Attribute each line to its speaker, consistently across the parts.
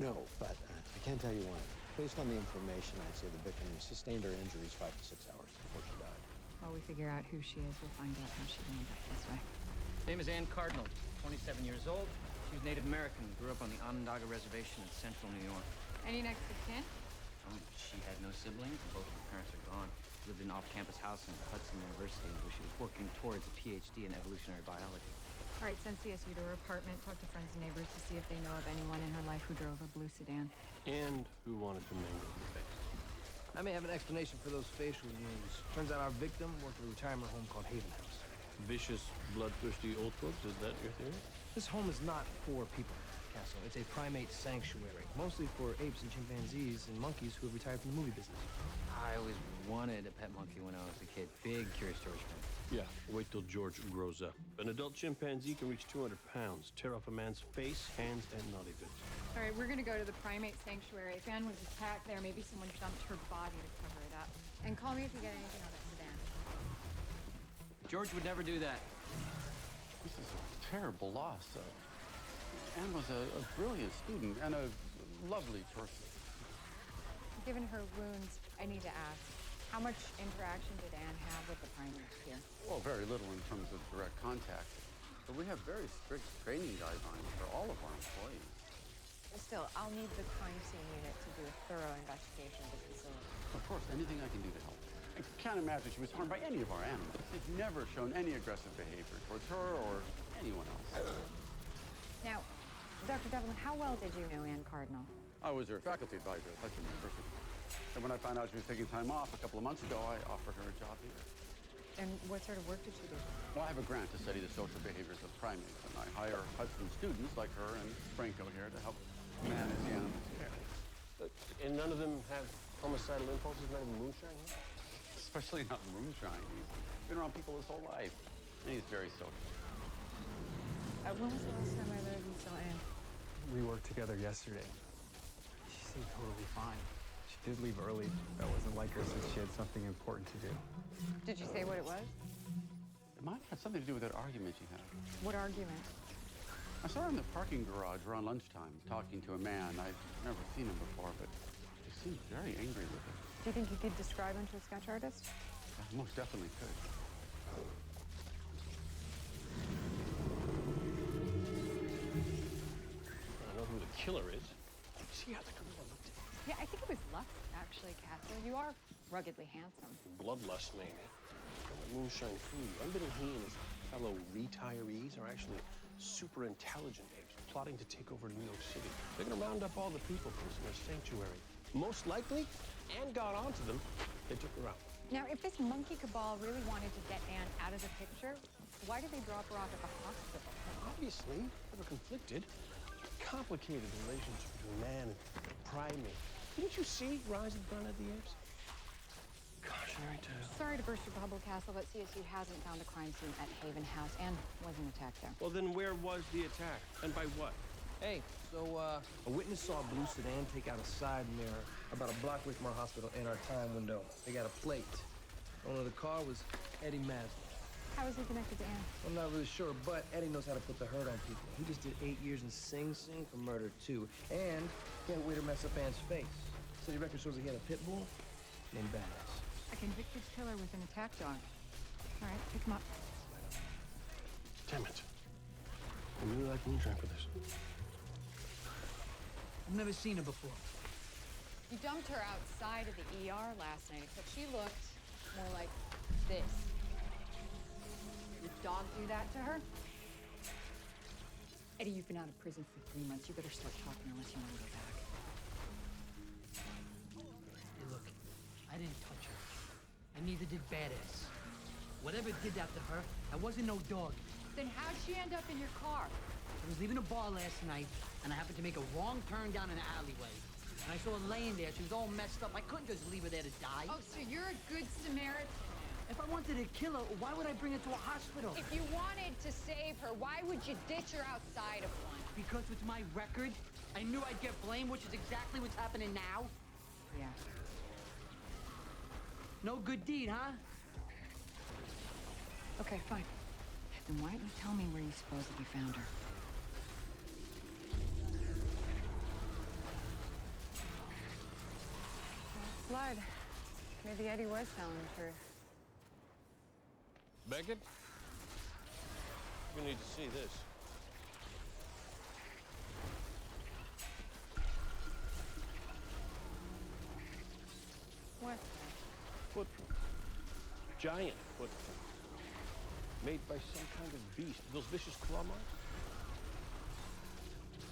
Speaker 1: know, but I can tell you one. Based on the information, I'd say the victim sustained her injuries 5 to 6 hours before she died.
Speaker 2: While we figure out who she is, we'll find out how she ended up this way.
Speaker 3: Name is Ann Cardinal, 27 years old. She was Native American, grew up on the Onondaga Reservation in central New York.
Speaker 2: Any next of kin?
Speaker 3: She had no siblings, and both of her parents are gone. Lived in an off-campus house in Hudson University, where she was working towards a PhD in evolutionary biology.
Speaker 2: All right, send CSU to her apartment, talk to friends and neighbors to see if they know of anyone in her life who drove a blue sedan.
Speaker 4: And who wanted to mangle the face.
Speaker 5: I may have an explanation for those facial wounds. Turns out our victim worked at a retirement home called Haven House.
Speaker 4: Vicious, bloodthirsty old folks, is that your theory?
Speaker 5: This home is not for people, Castle. It's a primate sanctuary, mostly for apes and chimpanzees and monkeys who have retired from the movie business.
Speaker 3: I always wanted a pet monkey when I was a kid. Big Curious George fan.
Speaker 4: Yeah, wait till George grows up. An adult chimpanzee can reach 200 pounds, tear off a man's face, hands, and naughty bits.
Speaker 2: All right, we're gonna go to the primate sanctuary. If Anne was attacked there, maybe someone dumped her body to cover it up. And call me if you get anything on that sedan.
Speaker 3: George would never do that.
Speaker 6: This is a terrible loss. Anne was a brilliant student and a lovely person.
Speaker 2: Given her wounds, I need to ask, how much interaction did Anne have with the primates here?
Speaker 6: Well, very little in terms of direct contact. But we have very strict training guidelines for all of our employees.
Speaker 2: Still, I'll need the crime scene unit to do a thorough investigation of the facility.
Speaker 6: Of course, anything I can do to help. I can't imagine she was harmed by any of our animals. They've never shown any aggressive behavior towards her or anyone else.
Speaker 2: Now, Dr. Devlin, how well did you know Ann Cardinal?
Speaker 6: I was her faculty advisor at Hudson University. And when I found out she was taking time off a couple of months ago, I offered her a job here.
Speaker 2: And what sort of work did she do?
Speaker 6: Well, I have a grant to study the social behaviors of primates, and I hire Hudson students like her and Franco here to help manage the animals' care.
Speaker 4: And none of them have homicidal impulses, not even moonshine?
Speaker 6: Especially not moonshine. He's been around people his whole life, and he's very social.
Speaker 2: When was the last time I learned you saw Anne?
Speaker 7: We worked together yesterday. She seemed totally fine. She did leave early. That wasn't like her since she had something important to do.
Speaker 2: Did you say what it was?
Speaker 6: It might have had something to do with that argument you had.
Speaker 2: What argument?
Speaker 6: I saw her in the parking garage around lunchtime talking to a man. I'd never seen him before, but he seemed very angry with her.
Speaker 2: Do you think you could describe him to a sketch artist?
Speaker 6: I most definitely could.
Speaker 4: I know who the killer is. See how the girl looked?
Speaker 2: Yeah, I think it was luck, actually, Castle. You are ruggedly handsome.
Speaker 4: Bloodlust, maybe. The moonshine food. I'm betting he and his fellow retirees are actually super intelligent apes plotting to take over New York City. They're gonna round up all the people in their sanctuary. Most likely, Anne got onto them. They took her out.
Speaker 2: Now, if this monkey cabal really wanted to get Anne out of the picture, why did they drop her off at the hospital?
Speaker 4: Obviously, they were conflicted. Complicated relationship between man and primate. Didn't you see Rise of the Planet of the Apes? Cautionary tale.
Speaker 2: Sorry to burst your bubble, Castle, but CSU hasn't found a crime scene at Haven House and wasn't attacked there.
Speaker 4: Well, then where was the attack? And by what?
Speaker 5: Hey, so a witness saw a blue sedan take out a side mirror about a block away from our hospital in our time window. They got a plate. Owner of the car was Eddie Maslow.
Speaker 2: How is he connected to Anne?
Speaker 5: I'm not really sure, but Eddie knows how to put the hurt on people. He just did 8 years in Sing Sing for murder, too. And he had a waiter mess up Anne's face. City record shows that he had a pit bull named Badass.
Speaker 2: A convicted killer with an attack dog. All right, pick him up.
Speaker 4: Damn it. I really like moonshine for this.
Speaker 8: I've never seen her before.
Speaker 2: You dumped her outside of the ER last night, except she looked more like this. Your dog do that to her? Eddie, you've been out of prison for 3 months. You better start talking unless you want to go back.
Speaker 8: Hey, look, I didn't touch her. And neither did Badass. Whatever did that to her, I wasn't no dog.
Speaker 2: Then how'd she end up in your car?
Speaker 8: I was leaving a bar last night, and I happened to make a wrong turn down an alleyway. And I saw her laying there. She was all messed up. I couldn't just leave her there to die.
Speaker 2: Oh, so you're a good Samaritan.
Speaker 8: If I wanted to kill her, why would I bring her to a hospital?
Speaker 2: If you wanted to save her, why would you ditch her outside of one?
Speaker 8: Because with my record, I knew I'd get blamed, which is exactly what's happening now.
Speaker 2: Yeah.
Speaker 8: No good deed, huh?
Speaker 2: Okay, fine. Then why don't you tell me where you supposedly found her? blood. Maybe Eddie was telling the truth.
Speaker 4: Beckett? You need to see this.
Speaker 2: What?
Speaker 4: Footprint. Giant footprint. Made by some kind of beast. Those vicious claw marks?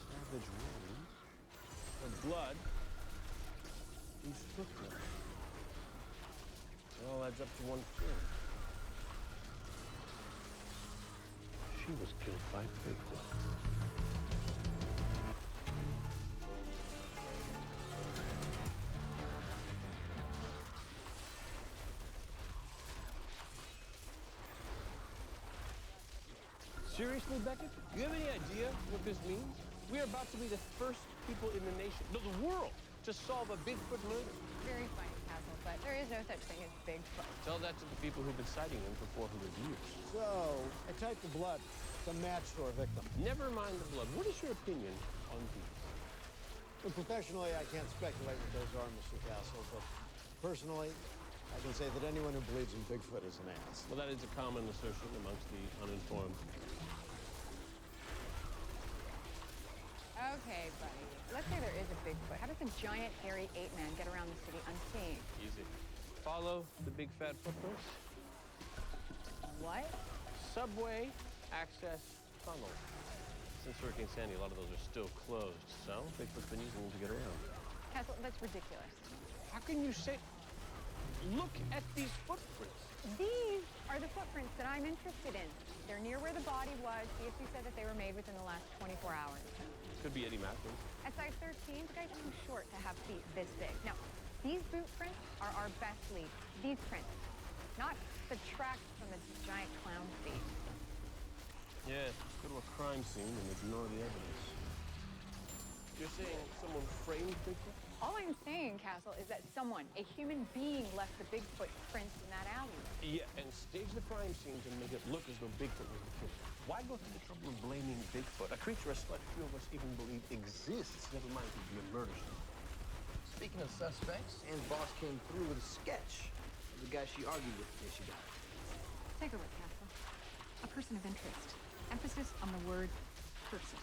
Speaker 4: Savage wounds. The blood. These footprints. It all adds up to one thing. She was killed by Bigfoot. Seriously, Beckett? Do you have any idea what this means? We are about to be the first people in the nation, no, the world, to solve a Bigfoot murder.
Speaker 2: Very funny, Castle, but there is no such thing as Bigfoot.
Speaker 4: Tell that to the people who've been citing him for 400 years.
Speaker 1: So, I typed the blood. It's a match to our victim.
Speaker 4: Never mind the blood. What is your opinion on these?
Speaker 1: Well, professionally, I can't speculate what those are, Mr. Castle, but personally, I can say that anyone who believes in Bigfoot is an ass.
Speaker 4: Well, that is a common assertion amongst the uninformed.
Speaker 2: Okay, buddy. Let's say there is a Bigfoot. How does a giant, hairy ape man get around the city unseen?
Speaker 4: Easy. Follow the big fat footprints.
Speaker 2: What?
Speaker 4: Subway access tunnel. Since Hurricane Sandy, a lot of those are still closed, so Bigfoot's been using them to get around.
Speaker 2: Castle, that's ridiculous.
Speaker 4: How can you say... Look at these footprints.
Speaker 2: These are the footprints that I'm interested in. They're near where the body was. CSU said that they were made within the last 24 hours.
Speaker 4: Could be Eddie Matthews.
Speaker 2: At size 13, the guy's too short to have feet this big. Now, these boot prints are our best lead. These prints, not the tracks from the giant clown feet.
Speaker 4: Yeah, go to a crime scene and ignore the evidence. You're saying someone framed Bigfoot?
Speaker 2: All I'm saying, Castle, is that someone, a human being, left the Bigfoot prints in that alley.
Speaker 4: Yeah, and stage the crime scene to make it look as though Bigfoot was the killer. Why go through the trouble of blaming Bigfoot, a creature a select few of us even believe exists, never mind to be a murder scene?
Speaker 5: Speaking of suspects, Anne's boss came through with a sketch of the guy she argued with the day she died.
Speaker 2: Take a look, Castle. A person of interest. Emphasis on the word person.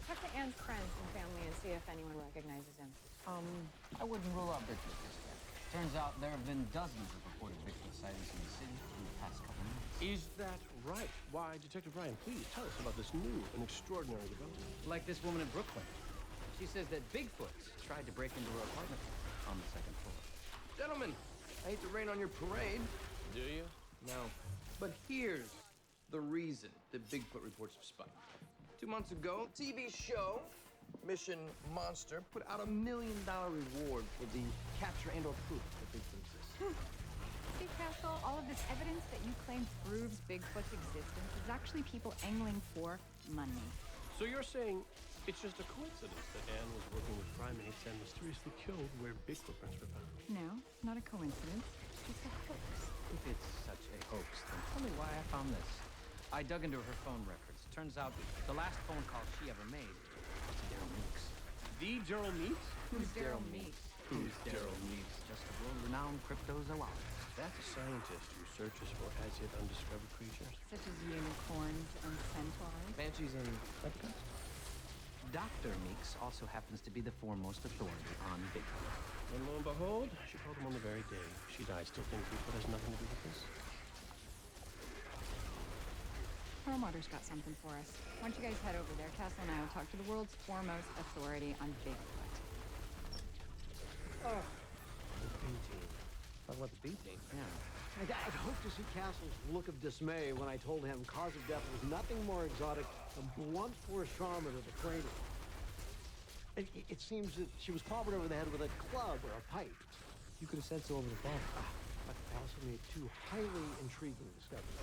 Speaker 2: Talk to Anne's friends and family and see if anyone recognizes him.
Speaker 3: I wouldn't rule out Bigfoot just yet. Turns out there have been dozens of reported Bigfoot sightings in the city in the past couple months.
Speaker 4: Is that right? Why, Detective Ryan, please tell us about this new and extraordinary development.
Speaker 3: Like this woman in Brooklyn. She says that Bigfoots tried to break into her apartment on the second floor.
Speaker 5: Gentlemen, I hate to rain on your parade.
Speaker 4: Do you?
Speaker 5: No. But here's the reason that Bigfoot reports have spiked. 2 months ago, TV show Mission Monster put out $1 million reward for the capture and/or proof that Bigfoot exists.
Speaker 2: See, Castle, all of this evidence that you claim proves Bigfoot's existence is actually people angling for money.
Speaker 4: So you're saying it's just a coincidence that Anne was working with primates and mysteriously killed where Bigfoot prints were found?
Speaker 2: No, not a coincidence. Just a hoax.
Speaker 3: If it's such a hoax, then tell me why I found this. I dug into her phone records. Turns out the last phone call she ever made was to Daryl Meeks.
Speaker 4: The Daryl Meeks?
Speaker 2: Who's Daryl Meeks?
Speaker 3: Who's Daryl Meeks? Just a world-renowned cryptozoologist.
Speaker 4: That's a scientist who searches for as-yet undiscovered creatures.
Speaker 2: Such as unicorns and centaurs.
Speaker 5: Banshees and leprechauns?
Speaker 3: Dr. Meeks also happens to be the foremost authority on Bigfoot.
Speaker 4: And lo and behold, she called him on the very day she died. Still think Bigfoot has nothing to do with this?
Speaker 2: Perlmutter's got something for us. Why don't you guys head over there? Castle and I will talk to the world's foremost authority on Bigfoot.
Speaker 5: The B team. Talk about the B team.
Speaker 3: Yeah.
Speaker 9: I'd hoped to see Castle's look of dismay when I told him cause of death was nothing more exotic than blunt force trauma to the cranium. It seems that she was clobbered over the head with a club or a pipe.
Speaker 5: You could have said so over the phone.
Speaker 9: But I also made two highly intriguing discoveries.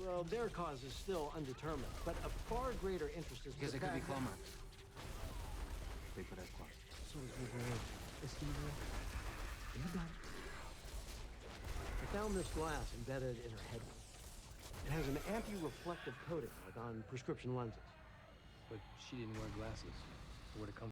Speaker 9: Well, their cause is still undetermined, but of far greater interest is
Speaker 3: Because
Speaker 9: the
Speaker 3: it could be
Speaker 9: fact
Speaker 3: claw
Speaker 9: that-
Speaker 3: marks. Bigfoot has claws.
Speaker 9: So is Wolverine. Is he real? You got it. I found this glass embedded in her head. It has an anti-reflective coating, like on prescription lenses.
Speaker 5: But she didn't wear glasses. Where'd it come